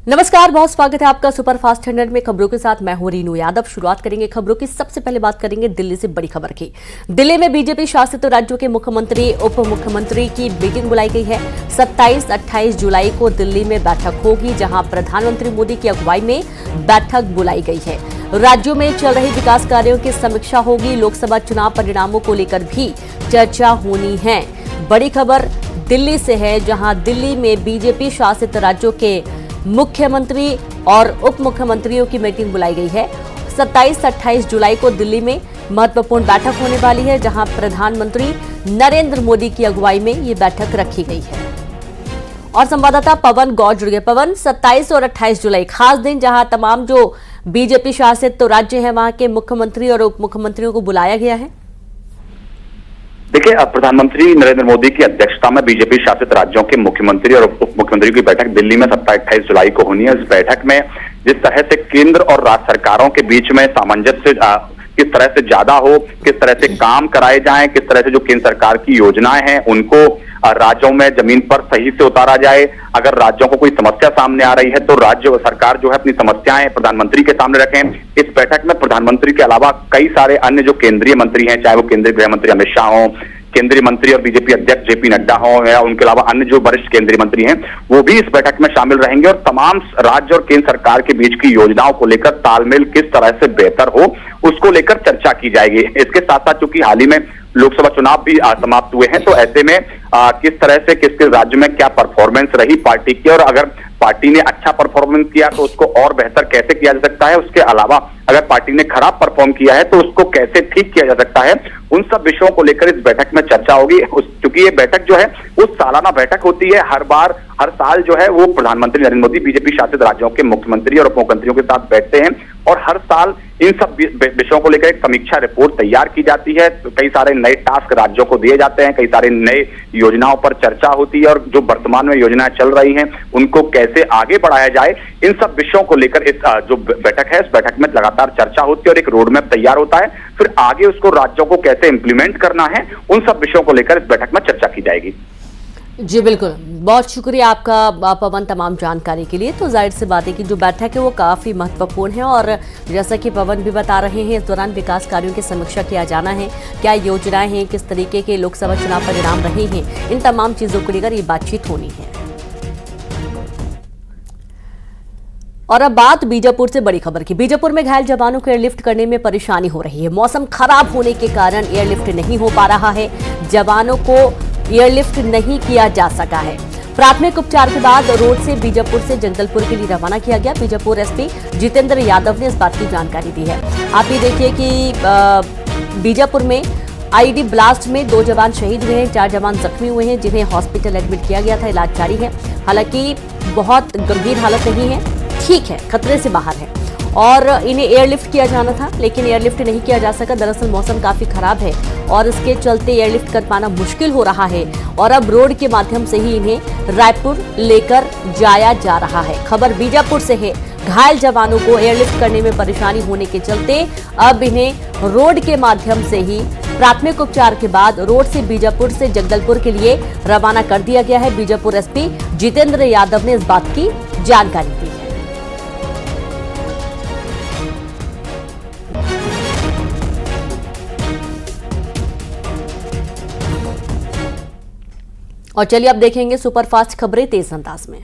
नमस्कार, बहुत स्वागत है आपका सुपरफास्ट 100 में। खबरों के साथ मैं हूं रीनू यादव। शुरुआत करेंगे खबरों की। सबसे पहले बात करेंगे दिल्ली से बड़ी खबर की। दिल्ली में बीजेपी शासित राज्यों के मुख्यमंत्री उप मुख्यमंत्री की मीटिंग बुलाई गई है। 27-28 जुलाई को दिल्ली में बैठक होगी, जहां प्रधानमंत्री मोदी की अगुवाई में बैठक बुलाई गई है। राज्यों में चल रहे विकास कार्यों की समीक्षा होगी। लोकसभा चुनाव परिणामों को लेकर भी चर्चा होनी है। बड़ी खबर दिल्ली से है, जहां दिल्ली में बीजेपी शासित राज्यों के मुख्यमंत्री और उप मुख्यमंत्रियों की मीटिंग बुलाई गई है। 27-28 जुलाई को दिल्ली में महत्वपूर्ण बैठक होने वाली है, जहां प्रधानमंत्री नरेंद्र मोदी की अगुवाई में ये बैठक रखी गई है। और संवाददाता पवन गौड़ जुड़ गए। पवन, 27 और 28 जुलाई खास दिन, जहां तमाम जो बीजेपी शासित राज्य हैं वहां के मुख्यमंत्री और उप मुख्यमंत्रियों को बुलाया गया है। देखिए, प्रधानमंत्री नरेंद्र मोदी की अध्यक्षता में बीजेपी शासित राज्यों के मुख्यमंत्री और उप मुख्यमंत्रियों की बैठक दिल्ली में 27-28 जुलाई को होनी है। इस बैठक में जिस तरह से केंद्र और राज्य सरकारों के बीच में सामंजस्य किस तरह से ज्यादा हो, किस तरह से काम कराए जाएं, किस तरह से जो केंद्र सरकार की योजनाएं हैं उनको राज्यों में जमीन पर सही से उतारा जाए। अगर राज्यों को कोई समस्या सामने आ रही है तो राज्य सरकार जो है अपनी समस्याएं प्रधानमंत्री के सामने रखें। इस बैठक में प्रधानमंत्री के अलावा कई सारे अन्य जो केंद्रीय मंत्री हैं, चाहे वो केंद्रीय गृह मंत्री अमित शाह हो, केंद्रीय मंत्री और बीजेपी अध्यक्ष जेपी नड्डा हो, या उनके अलावा अन्य जो वरिष्ठ केंद्रीय मंत्री हैं, वो भी इस बैठक में शामिल रहेंगे और तमाम राज्य और केंद्र सरकार के बीच की योजनाओं को लेकर तालमेल किस तरह से बेहतर हो उसको लेकर चर्चा की जाएगी। इसके साथ साथ चूंकि हाल ही में लोकसभा चुनाव भी समाप्त हुए हैं, तो ऐसे में किस तरह से किस राज्य में क्या परफॉर्मेंस रही पार्टी की, और अगर पार्टी ने अच्छा परफॉर्मेंस किया तो उसको और बेहतर कैसे किया जा सकता है, उसके अलावा अगर पार्टी ने खराब परफॉर्म किया है तो उसको कैसे ठीक किया जा सकता है, उन सब विषयों को लेकर इस बैठक में चर्चा होगी। क्योंकि ये बैठक जो है वो सालाना बैठक होती है। हर साल जो है वो प्रधानमंत्री नरेंद्र मोदी बीजेपी शासित राज्यों के मुख्यमंत्री और उप मुख्यमंत्रियों के साथ बैठते हैं और हर साल इन सब विषयों को लेकर एक समीक्षा रिपोर्ट तैयार की जाती है। कई सारे नए टास्क राज्यों को दिए जाते हैं, कई सारे नए योजनाओं पर चर्चा होती है और जो वर्तमान में योजनाएं चल रही हैं उनको कैसे आगे बढ़ाया जाए, इन सब विषयों को लेकर इस जो बैठक है, इस बैठक में लगातार चर्चा होती है और एक रोड मैप तैयार होता है। फिर आगे उसको राज्यों को कैसे इंप्लीमेंट करना है, उन सब विषयों को लेकर इस बैठक में चर्चा की जाएगी। जी बिल्कुल, बहुत शुक्रिया आपका पवन तमाम जानकारी के लिए। तो जाहिर सी बात है कि जो बैठक है वो काफ़ी महत्वपूर्ण है और जैसा कि पवन भी बता रहे हैं, इस दौरान विकास कार्यों की समीक्षा किया जाना है। क्या योजनाएं हैं, किस तरीके के लोकसभा चुनाव परिणाम रहे हैं, इन तमाम चीज़ों को लेकर ये बातचीत होनी है। और अब बात बीजापुर से बड़ी खबर की। बीजापुर में घायल जवानों को एयरलिफ्ट करने में परेशानी हो रही है। मौसम खराब होने के कारण एयरलिफ्ट नहीं हो पा रहा है। जवानों को एयरलिफ्ट नहीं किया जा सका है। प्राथमिक उपचार के बाद रोड से बीजापुर से जगदलपुर के लिए रवाना किया गया। बीजापुर एसपी जितेंद्र यादव ने इस बात की जानकारी दी है। आप ये देखिए कि बीजापुर में आईईडी ब्लास्ट में 2 जवान शहीद हुए हैं, 4 जवान जख्मी हुए हैं, जिन्हें हॉस्पिटल एडमिट किया गया था। इलाज जारी है। हालांकि बहुत गंभीर हालत नहीं है, ठीक है, खतरे से बाहर है और इन्हें एयरलिफ्ट किया जाना था, लेकिन एयरलिफ्ट नहीं किया जा सका। दरअसल मौसम काफी खराब है और इसके चलते एयरलिफ्ट कर पाना मुश्किल हो रहा है और अब रोड के माध्यम से ही इन्हें रायपुर लेकर जाया जा रहा है। खबर बीजापुर से है। घायल जवानों को एयरलिफ्ट करने में परेशानी होने के चलते अब इन्हें रोड के माध्यम से ही प्राथमिक उपचार के बाद रोड से बीजापुर से जगदलपुर के लिए रवाना कर दिया गया है। बीजापुर एसपी जितेंद्र यादव ने इस बात की जानकारी दी है। और चलिए अब देखेंगे सुपरफास्ट खबरें तेज अंदाज में।